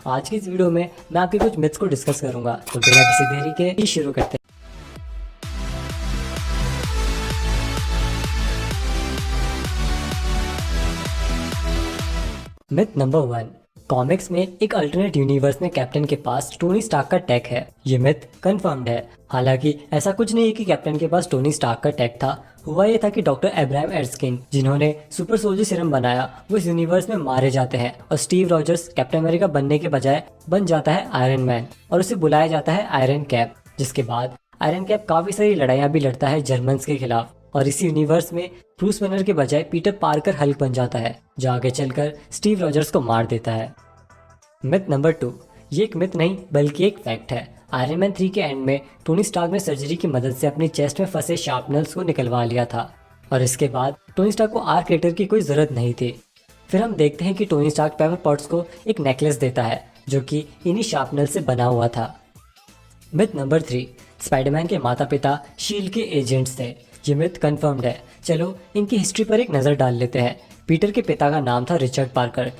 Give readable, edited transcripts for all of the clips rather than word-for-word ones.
आज की इस वीडियो में मैं आपके कुछ मिथ्स को डिस्कस करूंगा, तो बिना किसी देरी के ही शुरू करते हैं। मिथ नंबर 1, कॉमिक्स में एक अल्टरनेट यूनिवर्स में कैप्टन के पास टोनी स्टार्क का टेक है। ये मिथ कंफर्म्ड है। हालांकि ऐसा कुछ नहीं है कि कैप्टन के पास टोनी स्टार्क का टेक था। हुआ ये था कि डॉक्टर अब्राहम एर्स्किन, जिन्होंने सुपर सोल्जर सीरम बनाया, वो इस यूनिवर्स में मारे जाते हैं और स्टीव रॉजर्स कैप्टन अमेरिका बनने के बजाय बन जाता है आयरन मैन और उसे बुलाया जाता है आयरन कैप। जिसके बाद आयरन कैप काफी सारी लड़ाइयाँ भी लड़ता है जर्मन्स के खिलाफ और इसी यूनिवर्स में ब्रूस बनर के बजाय पीटर पार्कर हल्क बन जाता है, जो आगे चलकर स्टीव रॉजर्स को मार देता है। मिथ नंबर 2, ये एक मिथ नहीं बल्कि एक फैक्ट है। आयरन मैन 3 के एंड में टोनी स्टार्क ने सर्जरी की मदद से अपनी चेस्ट में फंसे शार्पनर्स को निकलवा लिया था और इसके बाद टोनी स्टार्क को आर्क रेटर की कोई जरूरत नहीं थी। फिर हम देखते हैं कि टोनी स्टार्क पेपर पॉट्स को एक नेकलेस देता है जो कि इन्हीं शार्पनर से बना हुआ था। मिथ नंबर 3, स्पाइडरमैन के माता पिता शील्ड के एजेंट्स थे। ये मिथ कंफर्म्ड है। चलो इनकी हिस्ट्री पर एक नज़र डाल लेते हैं। पीटर के पिता का नाम था रिचर्ड पार्कर,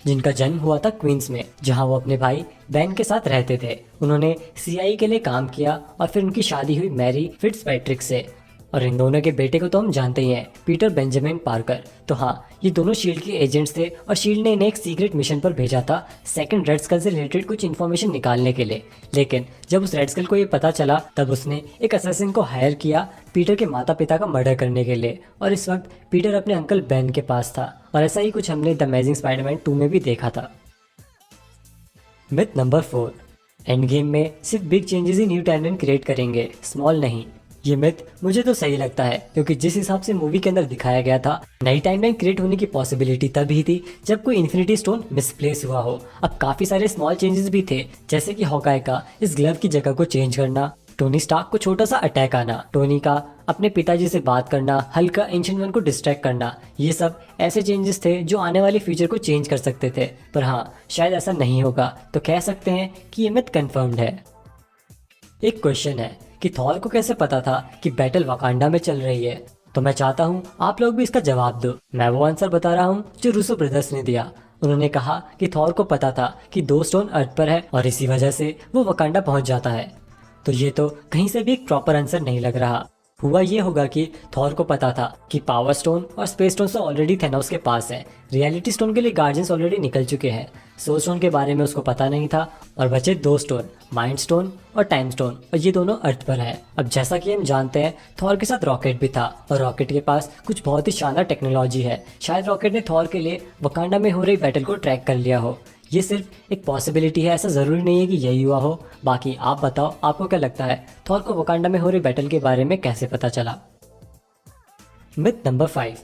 जिनका जन्म हुआ था क्वींस में, जहां वो अपने भाई बेन के साथ रहते थे। उन्होंने सीआईए के लिए काम किया और फिर उनकी शादी हुई मैरी फिट्जपैट्रिक से। और इन दोनों के बेटे को तो हम जानते ही हैं, पीटर बेंजामिन पार्कर। तो हाँ, ये दोनों शील्ड के एजेंट्स थे और शील्ड ने इन्हें एक सीक्रेट मिशन पर भेजा था सेकंड रेड स्कल से रिलेटेड कुछ इन्फॉर्मेशन निकालने के लिए। लेकिन जब उस रेड स्कल को ये पता चला, तब उसने एक असैसिन को हायर किया पीटर के माता पिता का मर्डर करने के लिए। और इस वक्त पीटर अपने अंकल बेन के पास था और ऐसा ही कुछ हमने द अमेजिंग स्पाइडरमैन 2 में भी देखा था। मिथ नंबर 4, एंड गेम में सिर्फ बिग चेंजेस ही न्यू टाइमलाइन क्रिएट करेंगे, स्मॉल नहीं। ये मिथ मुझे तो सही लगता है, क्योंकि जिस हिसाब से मूवी के अंदर दिखाया गया था, नई टाइमलाइन क्रिएट होने की पॉसिबिलिटी तभी थी जब कोई इन्फिनिटी स्टोन मिसप्लेस हुआ हो। अब काफी सारे स्मॉल चेंजेस भी थे, जैसे कि हॉकाई का इस ग्लव की जगह को चेंज करना, टोनी स्टार्क को छोटा सा अटैक आना, टोनी का अपने पिताजी से बात करना, हल्क का एंशिएंट वन को डिस्ट्रैक्ट करना। ये सब ऐसे चेंजेस थे जो आने वाले फ्यूचर को चेंज कर सकते थे। पर हाँ, शायद ऐसा नहीं होगा, तो कह सकते हैं कि ये मिथ कंफर्म्ड है। एक क्वेश्चन है कि थॉर को कैसे पता था कि बैटल वाकांडा में चल रही है? तो मैं चाहता हूँ आप लोग भी इसका जवाब दो। मैं वो आंसर बता रहा हूँ जो रूसो ब्रदर्स ने दिया। उन्होंने कहा कि थॉर को पता था कि 2 स्टोन अर्थ पर है और इसी वजह से वो वाकांडा पहुंच जाता है। तो ये तो कहीं से भी एक प्रॉपर आंसर नहीं लग रहा। हुआ ये होगा कि थॉर को पता था कि पावर स्टोन और स्पेस स्टोन तो ऑलरेडी थेनोस के पास है। रियलिटी स्टोन के लिए गार्डियंस ऑलरेडी निकल चुके हैं। सोल स्टोन के बारे में उसको पता नहीं था और बचे 2 स्टोन, माइंड स्टोन और टाइम स्टोन, और ये दोनों अर्थ पर है। अब जैसा कि हम जानते हैं, थॉर के साथ रॉकेट भी था और रॉकेट के पास कुछ बहुत ही शानदार टेक्नोलॉजी है। शायद रॉकेट ने थॉर के लिए वकांडा में हो रही बैटल को ट्रैक कर लिया हो। ये सिर्फ एक पॉसिबिलिटी है, ऐसा ज़रूरी नहीं है कि यही हुआ हो। बाकी आप बताओ, आपको क्या लगता है थॉर को वकांडा में हो रही बैटल के बारे में कैसे पता चला? मिथ नंबर 5,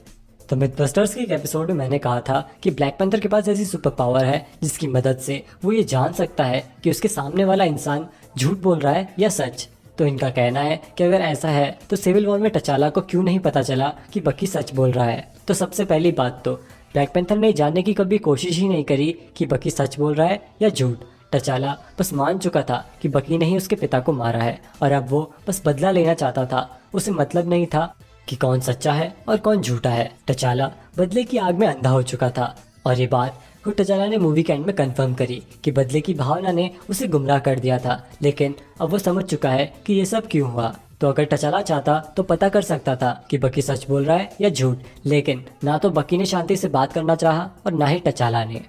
तो मिथबस्टर्स के एक एपिसोड में मैंने कहा था कि ब्लैक पैंथर के पास ऐसी सुपर पावर है जिसकी मदद से वो ये जान सकता है कि उसके सामने वाला इंसान झूठ बोल रहा है या सच। तो इनका कहना है कि अगर ऐसा है तो सिविल वॉर में टचाला को क्यों नहीं पता चला कि बकी सच बोल रहा है? तो सबसे पहली बात तो ब्लैक पैंथर ने जानने की कभी कोशिश ही नहीं करी कि बकी सच बोल रहा है या झूठ। टचाला बस मान चुका था कि बकी ने ही उसके पिता को मारा है और अब वो बस बदला लेना चाहता था। उसे मतलब नहीं था कि कौन सच्चा है और कौन झूठा है। टचाला बदले की आग में अंधा हो चुका था और ये बात खुद टचाला ने मूवी के एंड में कंफर्म करी कि बदले की भावना ने उसे गुमराह कर दिया था। लेकिन अब वो समझ चुका है कि ये सब क्यों हुआ। तो अगर टचाला चाहता तो पता कर सकता था कि बकी सच बोल रहा है या झूठ, लेकिन ना तो बकी ने शांति से बात करना चाहा और ना ही टचाला ने।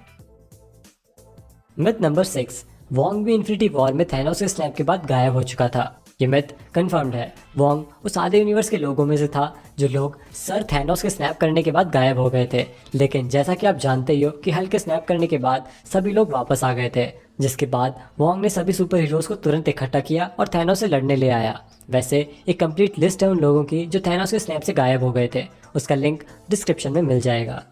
मिथ नंबर 6, वॉन्ग भी इन्फिनिटी वॉर में थैनोस के स्नैप के बाद गायब हो चुका था। ये मिथ कंफर्म्ड है। वॉन्ग उस आधे यूनिवर्स के लोगों में से था जो लोग सर थैनोस के स्नैप करने के बाद गायब हो गए थे। लेकिन जैसा कि आप जानते ही हो कि हल्क के स्नैप करने के बाद सभी लोग वापस आ गए थे, जिसके बाद वॉन्ग ने सभी सुपर हीरोज को तुरंत इकट्ठा किया और थैनोस से लड़ने ले आया। वैसे एक कंप्लीट लिस्ट है उन लोगों की जो थैनोस के स्नैप से गायब हो गए थे, उसका लिंक डिस्क्रिप्शन में मिल जाएगा।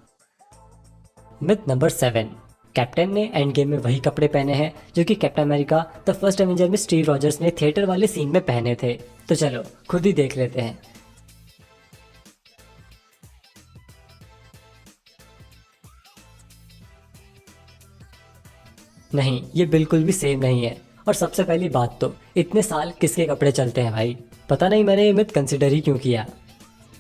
मिथ नंबर 7, कैप्टन ने एंड गेम में वही कपड़े पहने हैं जो कि captain America the first Avenger में स्टीव रॉजर्स ने थिएटर वाले सीन में पहने थे। तो चलो खुद ही देख लेते हैं। नहीं, ये बिल्कुल भी सेम नहीं है। और सबसे पहली बात तो इतने साल किसके कपड़े चलते हैं भाई? पता नहीं मैंने ये मिथ कंसिडर ही क्यों किया।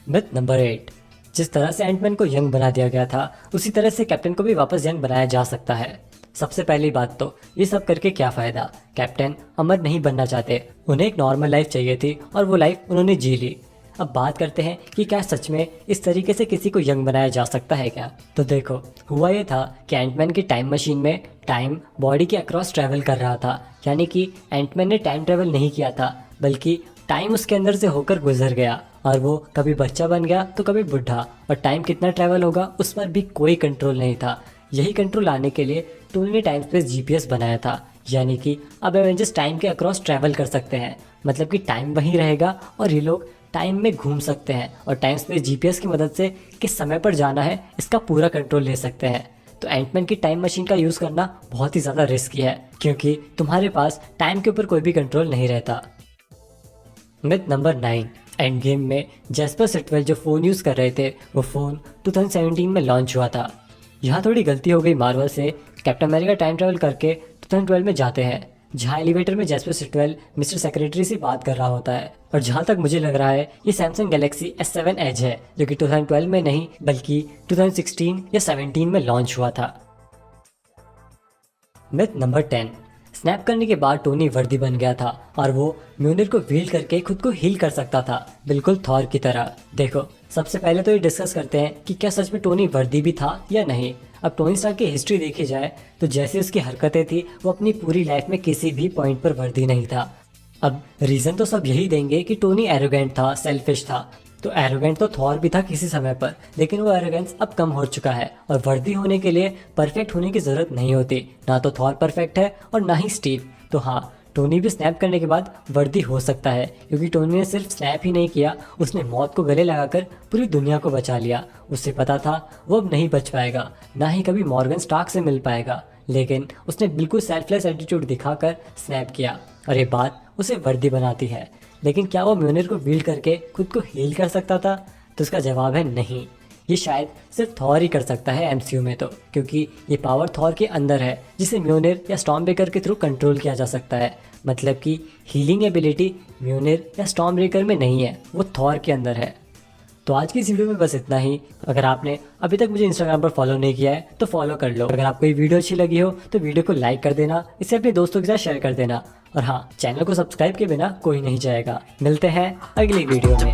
मिथ नंबर 8, जिस तरह से एंटमैन को यंग बना दिया गया था, उसी तरह से कैप्टन को भी वापस यंग बनाया जा सकता है। सबसे पहली बात तो ये सब करके क्या फ़ायदा। कैप्टन अमर नहीं बनना चाहते, उन्हें एक नॉर्मल लाइफ चाहिए थी और वो लाइफ उन्होंने जी ली। अब बात करते हैं कि क्या सच में इस तरीके से किसी को यंग बनाया जा सकता है क्या। तो देखो, हुआ ये था कि एंटमैन की टाइम मशीन में टाइम बॉडी के अक्रॉस ट्रैवल कर रहा था, यानी कि एंटमैन ने टाइम ट्रैवल नहीं किया था बल्कि टाइम उसके अंदर से होकर गुजर गया और वो कभी बच्चा बन गया तो कभी बुढ़ा, और टाइम कितना ट्रैवल होगा उस पर भी कोई कंट्रोल नहीं था। यही कंट्रोल लाने के लिए टोनी ने टाइम स्पेस जीपीएस बनाया था, यानी कि अब एवेंजर्स टाइम के अक्रॉस ट्रैवल कर सकते हैं, मतलब कि टाइम वहीं रहेगा और ये लोग टाइम में घूम सकते हैं और टाइम स्पेस जीपीएस की मदद से किस समय पर जाना है इसका पूरा कंट्रोल ले सकते हैं। तो एंटमैन की टाइम मशीन का यूज़ करना बहुत ही ज़्यादा रिस्की है, क्योंकि तुम्हारे पास टाइम के ऊपर कोई भी कंट्रोल नहीं रहता। मिथ नंबर 9, एंड गेम में जैस्पर सिटवेल जो फ़ोन यूज़ कर रहे थे वो फ़ोन 2017 में लॉन्च हुआ था। यहाँ थोड़ी गलती हो गई मार्वल से। कैप्टन अमेरिका टाइम ट्रैवल करके 2012 में जाते हैं, जहाँ एलिवेटर में जैस्पर सिटवेल मिस्टर सेक्रेटरी से बात कर रहा होता है, और जहाँ तक मुझे लग रहा है ये सैमसंग गैलेक्सी S7 एज है, जो कि 2012 में नहीं बल्कि 2016 या 17 में लॉन्च हुआ था। मिथ नंबर 10, स्नैप करने के बाद टोनी वर्दी बन गया था और वो म्यूनिर को व्हील करके खुद को हील कर सकता था, बिल्कुल थॉर की तरह। देखो, सबसे पहले तो ये डिस्कस करते हैं कि क्या सच में टोनी वर्दी भी था या नहीं। अब टोनी स्टार्क की हिस्ट्री देखी जाए तो जैसी उसकी हरकतें थी वो अपनी पूरी लाइफ में किसी भी पॉइंट पर वर्दी नहीं था। अब रीज़न तो सब यही देंगे कि टोनी एरोगेंट था, सेल्फिश था। तो एरोगेंट तो थॉर भी था किसी समय पर, लेकिन वो एरोगेंस अब कम हो चुका है और वर्दी होने के लिए परफेक्ट होने की ज़रूरत नहीं होती। ना तो थॉर परफेक्ट है और ना ही स्टीव। तो हाँ, टोनी भी स्नैप करने के बाद वर्दी हो सकता है, क्योंकि टोनी ने सिर्फ स्नैप ही नहीं किया, उसने मौत को गले लगाकर पूरी दुनिया को बचा लिया। उसे पता था वो अब नहीं बच पाएगा, ना ही कभी मॉर्गन स्टार्क से मिल पाएगा, लेकिन उसने बिल्कुल सेल्फलेस एटीट्यूड दिखाकर स्नैप किया और ये बात उसे वर्दी बनाती है। लेकिन क्या वो म्यूनिर को बील्ड करके खुद को हील कर सकता था? तो उसका जवाब है नहीं। ये शायद सिर्फ थॉर ही कर सकता है एमसीयू में, तो क्योंकि ये पावर थॉर के अंदर है जिसे म्यूनिर या स्टॉर्म ब्रेकर के थ्रू कंट्रोल किया जा सकता है। मतलब कि हीलिंग एबिलिटी म्यूनिर या स्टॉर्म ब्रेकर में नहीं है, वो थॉर के अंदर है। तो आज की इस वीडियो में बस इतना ही। अगर आपने अभी तक मुझे इंस्टाग्राम पर फॉलो नहीं किया है तो फॉलो कर लो। अगर आपको ये वीडियो अच्छी लगी हो तो वीडियो को लाइक कर देना, इसे अपने दोस्तों के साथ शेयर कर देना, और हाँ, चैनल को सब्सक्राइब के बिना कोई नहीं जाएगा। मिलते हैं अगली वीडियो में।